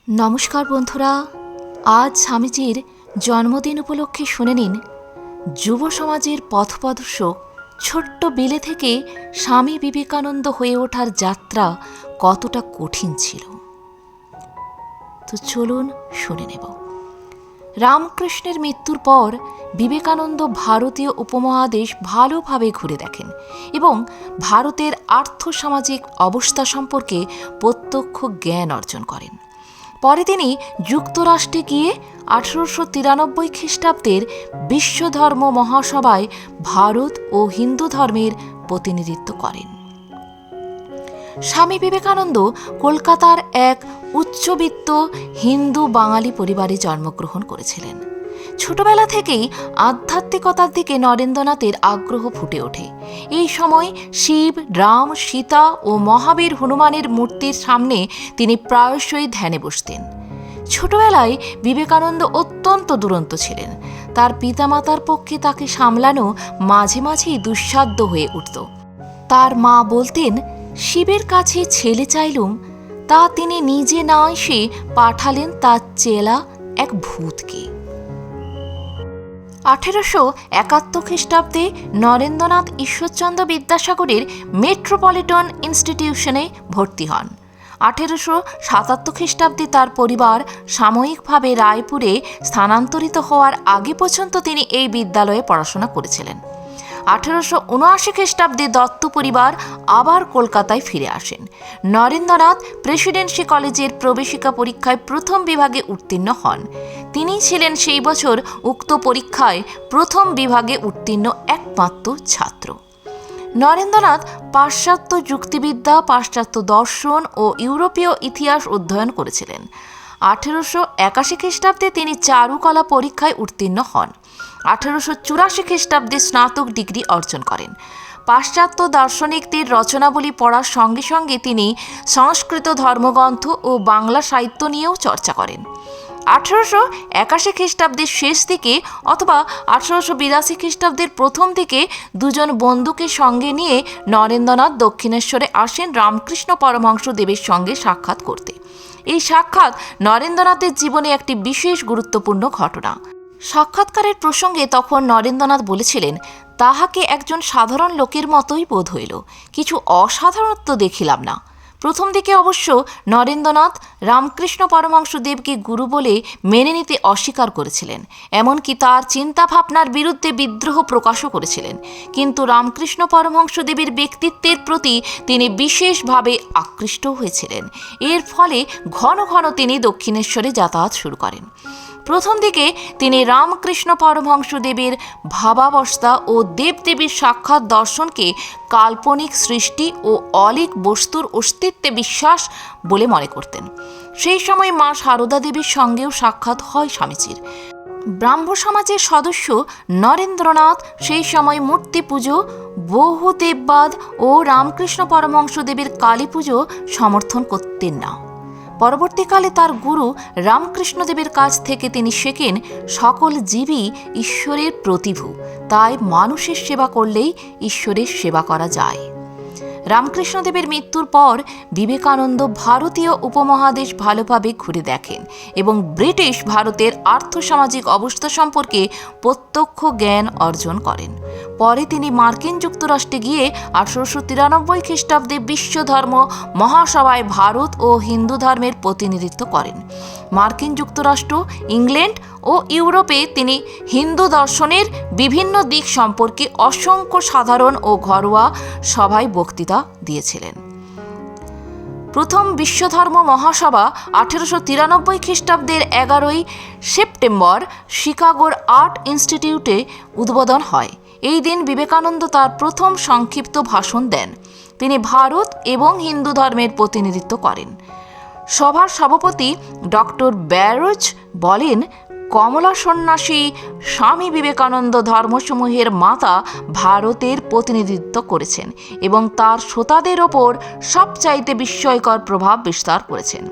নমস্কার বন্ধুরা, আজ স্বামীজির জন্মদিন উপলক্ষে শুনে নিন যুব সমাজের পথপ্রদর্শক ছোট্ট বিলে থেকে স্বামী বিবেকানন্দ হয়ে ওঠার যাত্রা কতটা কঠিন ছিল। তো চলুন শুনে নেব। রামকৃষ্ণের মৃত্যুর পর বিবেকানন্দ ভারতীয় উপমহাদেশ ভালোভাবে ঘুরে দেখেন এবং ভারতের আর্থসামাজিক অবস্থা সম্পর্কে প্রত্যক্ষ জ্ঞান অর্জন করেন। পরে তিনি যুক্তরাষ্ট্রে গিয়ে 1893 খ্রিস্টাব্দের বিশ্বধর্ম মহাসভায় ভারত ও হিন্দু ধর্মের প্রতিনিধিত্ব করেন। স্বামী বিবেকানন্দ কলকাতার এক উচ্চবিত্ত হিন্দু বাঙালি পরিবারে জন্মগ্রহণ করেছিলেন। ছোটবেলা থেকেই আধ্যাত্মিকতার দিকে নরেন্দ্রনাথের আগ্রহ ফুটে ওঠে। এই সময় শিব, রাম, সীতা ও মহাবীর হনুমানের মূর্তির সামনে তিনি প্রায়শই ধ্যানে বসতেন। ছোটবেলায় বিবেকানন্দ অত্যন্ত দুরন্ত ছিলেন। তার পিতামাতার পক্ষে তাকে সামলানো মাঝে মাঝেই দুঃসাধ্য হয়ে উঠত। তার মা বলতেন, শিবের কাছে ছেলে চাইলুম, তা তিনি নিজে না এসে পাঠালেন তার চেলা এক ভূতকে। 1871 খ্রিস্টাব্দে নরেন্দ্রনাথ ঈশ্বরচন্দ্র বিদ্যাসাগরের মেট্রোপলিটন ইনস্টিটিউশনে ভর্তি হন। 1877 খ্রিস্টাব্দে তার পরিবার সাময়িকভাবে রায়পুরে স্থানান্তরিত হওয়ার আগে পর্যন্ত তিনি এই বিদ্যালয়ে পড়াশোনা করেছিলেন। 1879 খ্রিস্টাব্দে দত্ত পরিবার আবার কলকাতায় ফিরে আসেন। নরেন্দ্রনাথ প্রেসিডেন্সি কলেজের প্রবেশিকা পরীক্ষায় প্রথম বিভাগে উত্তীর্ণ হন। তিনি ছিলেন সেই বছর উক্ত পরীক্ষায় প্রথম বিভাগে উত্তীর্ণ একমাত্র ছাত্র। নরেন্দ্রনাথ পাশ্চাত্য যুক্তিবিদ্যা, পাশ্চাত্য দর্শন ও ইউরোপীয় ইতিহাস অধ্যয়ন করেছিলেন। 1881 খ্রিস্টাব্দে তিনি চারুকলা পরীক্ষায় উত্তীর্ণ হন। 1884 খ্রিস্টাব্দে স্নাতক ডিগ্রি অর্জন করেন। পাশ্চাত্য দার্শনিকদের রচনাবলী পড়ার সঙ্গে সঙ্গে তিনি সংস্কৃত ধর্মগ্রন্থ ও বাংলা সাহিত্য নিয়েও চর্চা করেন। 1881 খ্রিস্টাব্দের শেষ দিকে অথবা 1882 খ্রিস্টাব্দের প্রথম দিকে দুজন বন্ধুকে সঙ্গে নিয়ে নরেন্দ্রনাথ দক্ষিণেশ্বরে আসেন রামকৃষ্ণ পরমহংস দেবের সঙ্গে সাক্ষাৎ করতে। এই সাক্ষাৎ নরেন্দ্রনাথের জীবনে একটি বিশেষ গুরুত্বপূর্ণ ঘটনা। সাক্ষাৎকারের প্রসঙ্গে তখন নরেন্দ্রনাথ বলেছিলেন, তাহাকে একজন সাধারণ লোকের মতোই বোধ হইল, কিছু অসাধারণত্ব দেখিলাম না। প্রথম দিকে অবশ্য নরেন্দ্রনাথ রামকৃষ্ণ পরমহংসদেবকে গুরু বলে মেনে নিতে অস্বীকার করেছিলেন, এমনকি তার চিন্তাভাবনার বিরুদ্ধে বিদ্রোহ প্রকাশও করেছিলেন। কিন্তু রামকৃষ্ণ পরমহংসদেবের ব্যক্তিত্বের প্রতি তিনি বিশেষভাবে আকৃষ্ট হয়েছিলেন। এর ফলে ঘন ঘন তিনি দক্ষিণেশ্বরে যাতায়াত শুরু করেন। প্রথম দিকে তিনি রামকৃষ্ণ পরমহংসদেবের ভাবাবস্থা ও দেবদেবীর সাক্ষাৎ দর্শনকে কাল্পনিক সৃষ্টি ও অলীক বস্তুর অস্তিত্বে বিশ্বাস বলে মনে করতেন। সেই সময় মা সারদা দেবীর সঙ্গেও সাক্ষাৎ হয় স্বামীজির। ব্রাহ্ম সমাজের সদস্য নরেন্দ্রনাথ সেই সময় মূর্তি পুজো, বহু দেববাদ ও রামকৃষ্ণ পরমহংসদেবের কালী পুজো সমর্থন করতেন না। পরবর্তীকালে তার গুরু রামকৃষ্ণদেবের কাছ থেকে তিনি শেখেন, সকল জীবই ঈশ্বরের প্রতিভূ, তাই মানুষের সেবা করলেই ঈশ্বরের সেবা করা যায়। রামকৃষ্ণদেবের মৃত্যুর পর বিবেকানন্দ ভারতীয় উপমহাদেশ ভালোভাবে ঘুরে দেখেন এবং ব্রিটিশ ভারতের আর্থসামাজিক অবস্থা সম্পর্কে প্রত্যক্ষ জ্ঞান অর্জন করেন। পরে তিনি মার্কিন যুক্তরাষ্ট্রে গিয়ে 1893 খ্রিস্টাব্দে বিশ্বধর্ম মহাসভায় ভারত ও হিন্দু ধর্মের প্রতিনিধিত্ব করেন। মার্কিন যুক্তরাষ্ট্র, ইংল্যান্ড ও ইউরোপে তিনি হিন্দু দর্শনের বিভিন্ন দিক সম্পর্কে অসংখ্য সাধারণ ও ঘরোয়া সভায় বক্তৃতা দিয়েছিলেন। প্রথম বিশ্বধর্ম মহাসভা 1893 খ্রিস্টাব্দের 11 সেপ্টেম্বর শিকাগোর আর্ট ইনস্টিটিউটে উদ্বোধন হয়। এই দিন বিবেকানন্দ তার প্রথম সংক্ষিপ্ত ভাষণ দেন। তিনি ভারত এবং হিন্দু ধর্মের প্রতিনিধিত্ব করেন। সভার সভাপতি ডক্টর ব্যারোজ বলেন, কমলা সন্ন্যাসী স্বামী বিবেকানন্দ ধর্মসমূহের মাতা ভারতের প্রতিনিধিত্ব করেছেন এবং তার শ্রোতাদের ওপর সবচাইতে বিস্ময়কর প্রভাব বিস্তার করেছেন।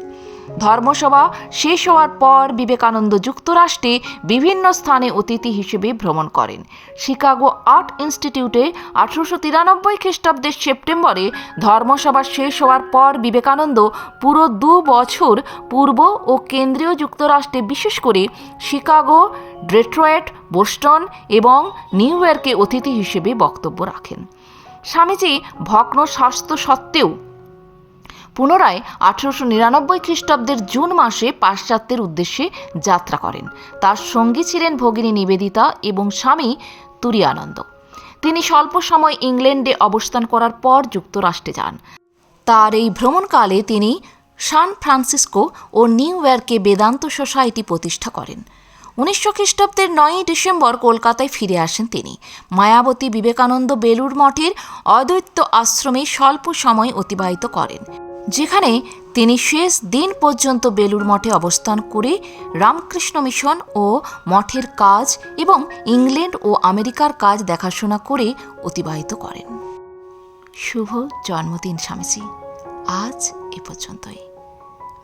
ধর্মসভা শেষ হওয়ার পর বিবেকানন্দ যুক্তরাষ্ট্রে বিভিন্ন স্থানে অতিথি হিসেবে ভ্রমণ করেন। শিকাগো আর্ট ইনস্টিটিউটে 1893 খ্রিস্টাব্দের সেপ্টেম্বরে ধর্মসভা শেষ হওয়ার পর বিবেকানন্দ পুরো 2 বছর পূর্ব ও কেন্দ্রীয় যুক্তরাষ্ট্রে, বিশেষ করে শিকাগো, ডেট্রয়েট, বোস্টন এবং নিউ ইয়র্কে অতিথি হিসেবে বক্তব্য রাখেন। স্বামীজি ভগ্ন স্বাস্থ্য সত্ত্বেও পুনরায় 1899 খ্রিস্টাব্দের জুন মাসে পাশ্চাত্যের উদ্দেশ্যে যাত্রা করেন। তার সঙ্গী ছিলেন ভগিনী নিবেদিতা এবং স্বামী তুরীয়ানন্দ। তিনি স্বল্প সময় ইংল্যান্ডে অবস্থান করার পর যুক্তরাষ্ট্রে যান। তার এই ভ্রমণকালে তিনি সান ফ্রান্সিসকো ও নিউ ইয়র্কে বেদান্ত সোসাইটি প্রতিষ্ঠা করেন। 1900 খ্রিস্টাব্দের 9 ডিসেম্বর কলকাতায় ফিরে আসেন তিনি। মায়াবতী বিবেকানন্দ বেলুড় মঠের অদ্বৈত আশ্রমে স্বল্প সময় অতিবাহিত করেন, যেখানে তিনি শেষ দিন পর্যন্ত বেলুড় মঠে অবস্থান করে রামকৃষ্ণ মিশন ও মঠের কাজ এবং ইংল্যান্ড ও আমেরিকার কাজ দেখাশোনা করে অতিবাহিত করেন। শুভ জন্মদিন স্বামীজি। আজ এ পর্যন্তই।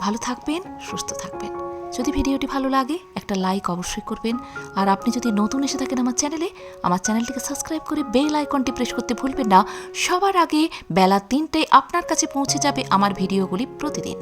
ভালো থাকবেন, সুস্থ থাকবেন। যদি ভিডিওটি ভালো লাগে একটা লাইক অবশ্যই করবেন। আর আপনি যদি নতুন এসে থাকেন আমার চ্যানেলটিকে সাবস্ক্রাইব করে বেল আইকনটি প্রেস করতে ভুলবেন না। সবার আগে বেলা 3টায় আপনার কাছে পৌঁছে যাবে আমার ভিডিওগুলি প্রতিদিন।